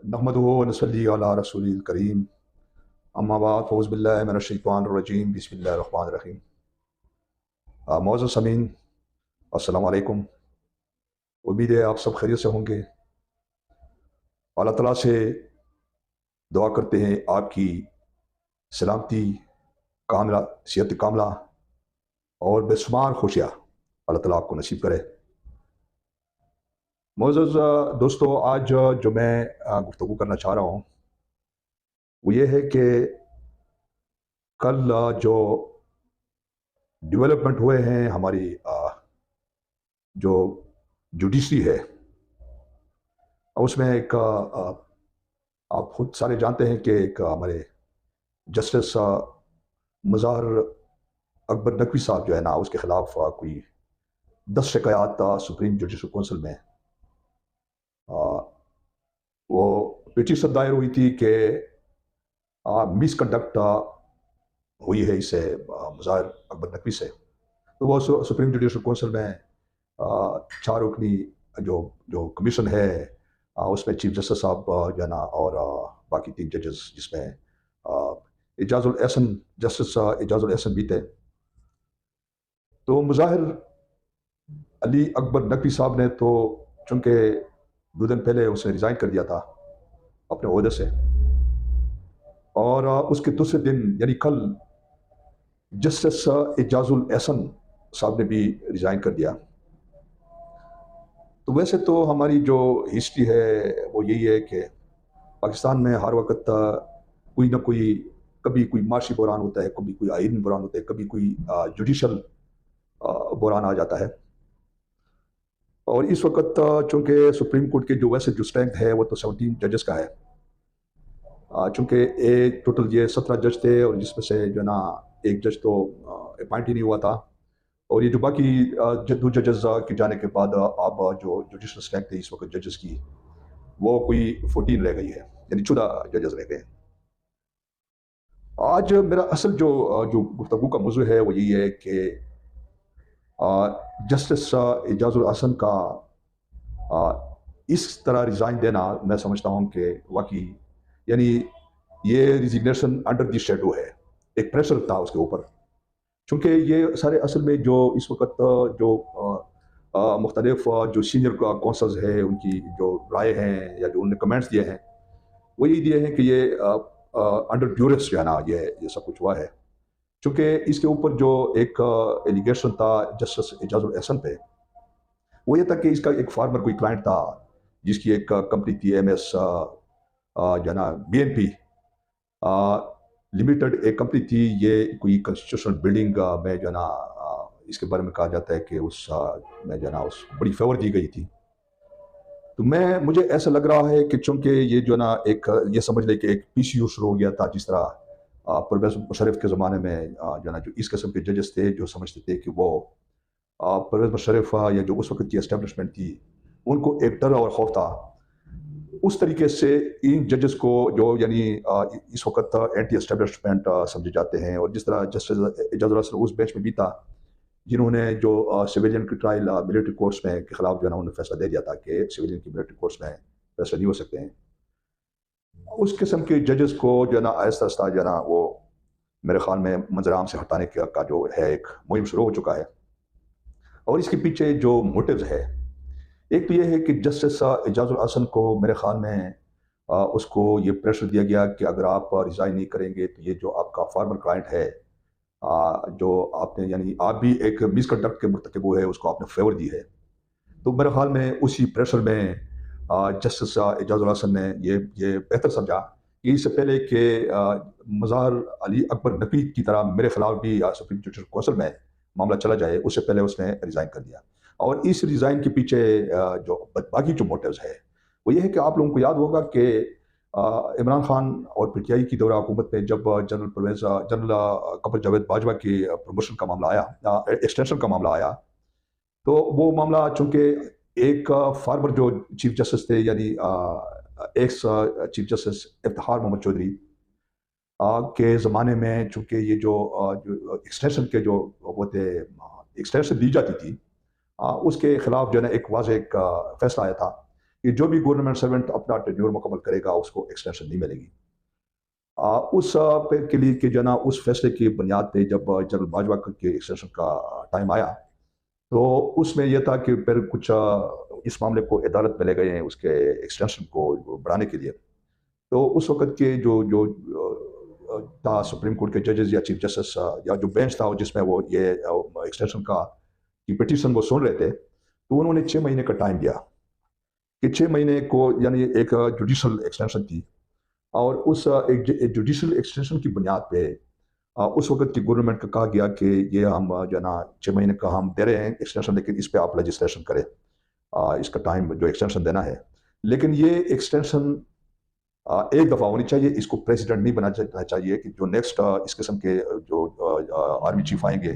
नहमदुहु व नसल्ली अला रसूलिल करीम अम्मा बाद फ़ौज़ बिल्लाहि मिनश शैतानिर रजीम बिस्मिल्लाहिर रहमानिर रहीम। मौजूद समीन अस्सलाम वालेकुम। उम्मीद है आप सब खैरियत से होंगे। अल्लाह ताला से दुआ करते हैं आपकी सलामती कामला, सेहत कामला और बेशुमार खुशियाँ अल्लाह ताला आपको नसीब करे। मौजूद दोस्तों, आज जो मैं गुफ्तगू करना चाह रहा हूँ वो ये है कि कल जो डेवलपमेंट हुए हैं हमारी जो जुडिशरी है उसमें एक आप खुद सारे जानते हैं कि एक हमारे जस्टिस मज़ार अकबर नकवी साहब जो है ना उसके ख़िलाफ़ कोई 10 शिकायत सुप्रीम जुडिशल कौंसिल में वो पिटीशन दायर हुई थी कि मिसकंडक्ट हुई है इससे मज़ार अकबर नकवी से। तो वो सुप्रीम जुडिशल कौंसिल में 4 रुकनी जो जो कमीशन है उसमें चीफ जस्टिस साहब जो है ना और बाकी 3 जजेस जिसमें एजाजुल एहसन जस्टिस एजाजुल एहसन भी थे। तो मुज़ाहिर अली अकबर नकवी साहब ने तो चूँकि 2 दिन पहले उसने रिज़ाइन कर दिया था अपने ओहदे से, और उसके दूसरे दिन यानी कल जस्टिस एजाजुल एहसन साहब ने भी रिज़ाइन कर दिया। तो वैसे तो हमारी जो हिस्ट्री है वो यही है कि पाकिस्तान में हर वक्त कोई ना कोई, कभी कोई माशी बहरान होता है, कभी कोई आइन बहरान होता है, कभी कोई जुडिशल बहरान आ जाता है। और इस वक्त चूँकि सुप्रीम कोर्ट के जो वैसे जो स्ट्रेंथ है वो तो 17 जजेस का है, चूँकि एक टोटल ये 17 जज थे और जिसमें से जो है ना एक जज तो अपॉइंट ही नहीं हुआ था, और ये जो बाकी 2 जजेस के जाने के बाद अब जो जुडिशल स्ट्रेंथ है इस वक्त जजेस की वो कोई 14 रह गई है, यानी 14 जजेस रह गए हैं। आज मेरा असल जो जो गुफ्तगू का मौजू है वो यही है कि जस्टिस एजाजुल एहसन का इस तरह रिज़ाइन देना मैं समझता हूँ कि वाकई यानी ये रिजिग्नेशन अंडर द शेडो है, एक प्रेशर था उसके ऊपर, चूँकि ये सारे असल में जो इस वक्त जो मुख्तलिफ जो सीनियर कौंसल्स है उनकी जो राय हैं या जो उन्होंने कमेंट्स दिए हैं वो यही दिए हैं कि ये अंडर ड्यूरेस जो है ना ये सब कुछ हुआ है। चूँकि इसके ऊपर जो एक एलिगेशन था जस्टिस एजाजुल एहसन पे वो ये था कि इसका एक फार्मर कोई क्लाइंट था जिसकी एक कंपनी थी MS जो है ना BNP लिमिटेड एक कंपनी थी, ये कोई कंस्टिट्यूशनल बिल्डिंग में जो है ना इसके बारे में कहा जाता है कि उस में जो है ना उस बड़ी फेवर दी गई थी। तो मुझे ऐसा लग रहा है कि चूँकि ये जो है ना एक ये समझ ले कि एक PCU शुरू हो गया था, जिस तरह परवेज़ मुशर्रफ के ज़माने में जो है ना जो इस किस्म के जजेस थे जो समझते थे कि वो परवेज़ मुशर्रफ या जो उस वक्त की एस्टेब्लिशमेंट थी उनको एक डर और खौफ था, उस तरीके से इन जजेस को जो यानी इस वक्त एंटी एस्टेब्लिशमेंट समझे जाते हैं। और जिस तरह जस्टिस एजाजुल एहसन उस बेंच में भी था जिन्होंने जो सिविलियन की ट्रायल मिलिट्री कोर्ट्स में के खिलाफ जो है ना उन्होंने फैसला दे दिया था कि सिविलियन की मिलिट्री कोर्ट्स में फैसला नहीं हो सकते हैं, उस किस्म के जजेस को जो है ना आहिस्ता आहिस्ता जो है ना वो मेरे ख्याल में मंजराम से हटाने का जो है एक मुहिम शुरू हो चुका है। और इसके पीछे जो मोटिव्स है, एक तो ये है कि जस्टिस एजाजुल एहसन को मेरे ख्याल में उसको ये प्रेशर दिया गया कि अगर आप रिज़ाइन नहीं करेंगे तो ये जो आपका फार्मर क्लाइंट है जो आपने यानी आप भी एक मिसकंडक्ट के मुर्तकिब हुए है उसको आपने फेवर दी है। तो मेरे ख्याल में उसी प्रेशर में जस्टिस एजाजुल एहसन ने ये बेहतर समझा कि इससे पहले कि मज़ार अली अकबर नकवी की तरह मेरे खिलाफ भी सुप्रीम जुडिशल कौंसिल में मामला चला जाए, उससे पहले उसने रिज़ाइन कर दिया। और इस रिज़ाइन के पीछे जो बाकी जो मोटिव्स है वो ये है कि आप लोगों को याद होगा कि इमरान खान और PTI की दौरा हुकूमत में जब जनरल कमर जावेद बाजवा की प्रमोशन का मामला आया, एक्सटेंशन का मामला आया, तो वो मामला चूँकि एक फार्मर जो चीफ जस्टिस थे यानी ex chief justice Iftikhar Mohammad Chaudhry के ज़माने में, चूँकि ये जो एक्सटेंशन के जो वो थे एक्सटेंशन दी जाती थी उसके खिलाफ जो है ना एक वाज़ेह फैसला आया था کہ جو بھی گورنمنٹ سرونٹ اپنا ٹینیور مکمل کرے گا اس کو ایکسٹینشن نہیں ملے گی۔ اس کے لیے کہ جو ہے نا اس فیصلے کی بنیاد پہ جب جنرل باجوہ کے ایکسٹینشن کا ٹائم آیا تو اس میں یہ تھا کہ پھر کچھ اس معاملے کو عدالت میں لے گئے ہیں اس کے ایکسٹینشن کو بڑھانے کے لیے۔ تو اس وقت کے جو تھا سپریم کورٹ کے ججز یا چیف جسٹس یا جو بینچ تھا جس میں وہ یہ ایکسٹینشن کا کی پٹیشن وہ سن رہے تھے، تو انہوں نے 6 مہینے کا ٹائم دیا کہ 6 مہینے کو یعنی ایک جوڈیشل ایکسٹینشن تھی، اور اس ایک جوڈیشل ایکسٹینشن کی بنیاد پہ اس وقت کی گورنمنٹ کو کہا گیا کہ یہ ہم جو ہے نا 6 مہینے کا ہم دے رہے ہیں ایکسٹینشن، لیکن اس پہ آپ لیجسلیشن کریں، اس کا ٹائم جو ایکسٹینشن دینا ہے۔ لیکن یہ ایکسٹینشن ایک دفعہ ہونی چاہیے، اس کو پریزیڈنٹ نہیں بنانا چاہیے کہ جو نیکسٹ اس قسم کے جو آرمی چیف آئیں گے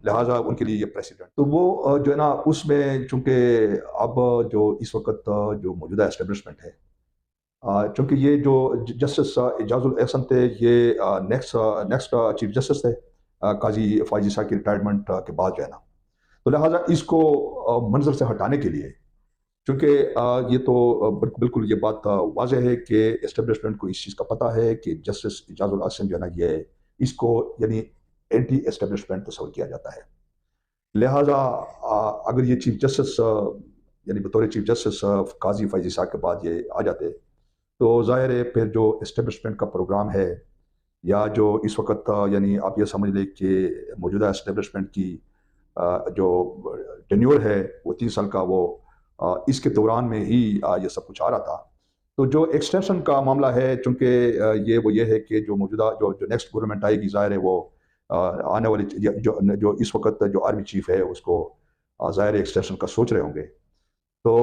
لہٰذا ان کے لیے یہ پریزیڈنٹ، تو وہ جو ہے نا اس میں چونکہ اب جو اس وقت جو موجودہ اسٹیبلشمنٹ ہے، چونکہ یہ جو جسٹس اعجاز الاحسن تھے یہ نیکسٹ چیف جسٹس تھے قاضی فائز عیسیٰ کی ریٹائرمنٹ کے بعد جو ہے نا، تو لہٰذا اس کو منظر سے ہٹانے کے لیے، چونکہ یہ تو بالکل یہ بات واضح ہے کہ اسٹیبلشمنٹ کو اس چیز کا پتہ ہے کہ جسٹس اعجاز الاحسن جو ہے نا یہ اس کو یعنی اینٹی اسٹیبلشمنٹ تصور کیا جاتا ہے، لہٰذا اگر یہ چیف جسٹس یعنی بطور چیف جسٹس قاضی فائز عیسیٰ کے بعد یہ آ جاتے تو ظاہر ہے پھر جو اسٹیبلشمنٹ کا پروگرام ہے یا جو اس وقت یعنی آپ یہ سمجھ لیں کہ موجودہ اسٹیبلشمنٹ کی جو ٹینیور ہے وہ 3 سال کا، وہ اس کے دوران میں ہی یہ سب کچھ آ رہا تھا۔ تو جو ایکسٹینشن کا معاملہ ہے چونکہ یہ ہے کہ جو موجودہ جو نیکسٹ گورنمنٹ آئے گی ظاہر ہے وہ آنے والی جو اس وقت جو آرمی چیف ہے اس کو ظاہر ایکسٹینشن کا سوچ رہے ہوں گے، تو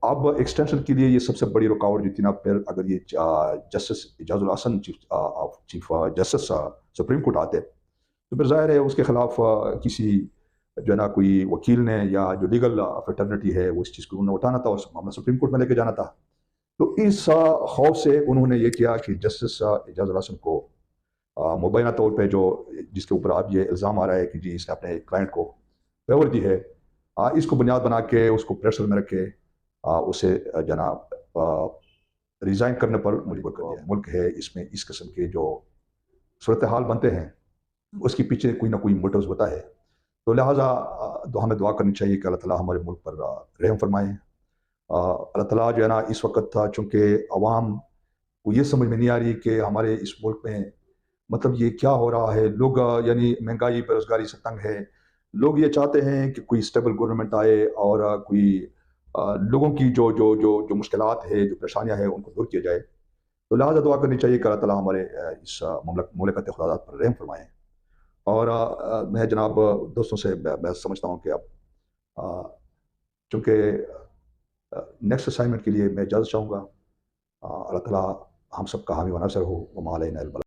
اب ایکسٹینشن کے لیے یہ سب سے بڑی رکاوٹ جو تھی نا، پھر اگر یہ justice Ijaz ul Ahsan chief justice supreme court آتے تو پھر ظاہر ہے اس کے خلاف کسی جو ہے نا کوئی وکیل نے یا جو لیگل فریٹرنٹی ہے وہ اس چیز کو انہوں نے اٹھانا تھا، اس معاملہ سپریم کورٹ میں لے کے جانا تھا۔ تو اس خوف سے انہوں نے یہ کیا کہ جسٹس اعجاز الاحسن کو مبینہ طور پہ جو جس کے اوپر اب یہ الزام آ رہا ہے کہ جی اس نے اپنے کلائنٹ کو فیور دی ہے، اس کو بنیاد بنا کے اس کو پریشر میں رکھے اسے جناب ریزائن کرنے پر مجبور کر دیا۔ ملک ہے اس میں اس قسم کے جو صورتحال بنتے ہیں اس کے پیچھے کوئی نہ کوئی موٹوز ہوتا ہے، تو لہٰذا ہمیں دعا کرنی چاہیے کہ اللہ تعالیٰ ہمارے ملک پر رحم فرمائیں۔ اللہ تعالیٰ جو ہے نا اس وقت تھا چونکہ عوام کو یہ سمجھ میں نہیں آ رہی کہ ہمارے اس ملک میں مطلب یہ کیا ہو رہا ہے، لوگ یعنی مہنگائی بے روزگاری سے تنگ ہے، لوگ یہ چاہتے ہیں کہ کوئی اسٹیبل گورنمنٹ آئے اور کوئی لوگوں کی جو مشکلات ہے جو پریشانیاں ہیں ان کو دور کیا جائے، تو لہٰذا دعا کرنی چاہیے کہ اللہ تعالیٰ ہمارے اس مملکت خدادات پر رحم فرمائیں۔ اور میں جناب دوستوں سے میں سمجھتا ہوں کہ اب چونکہ نیکسٹ اسائنمنٹ کے لیے میں اجازت چاہوں گا۔ اللہ تعالیٰ ہم سب کا حامی و ناصر ہو، وما علینا الا البلاغ۔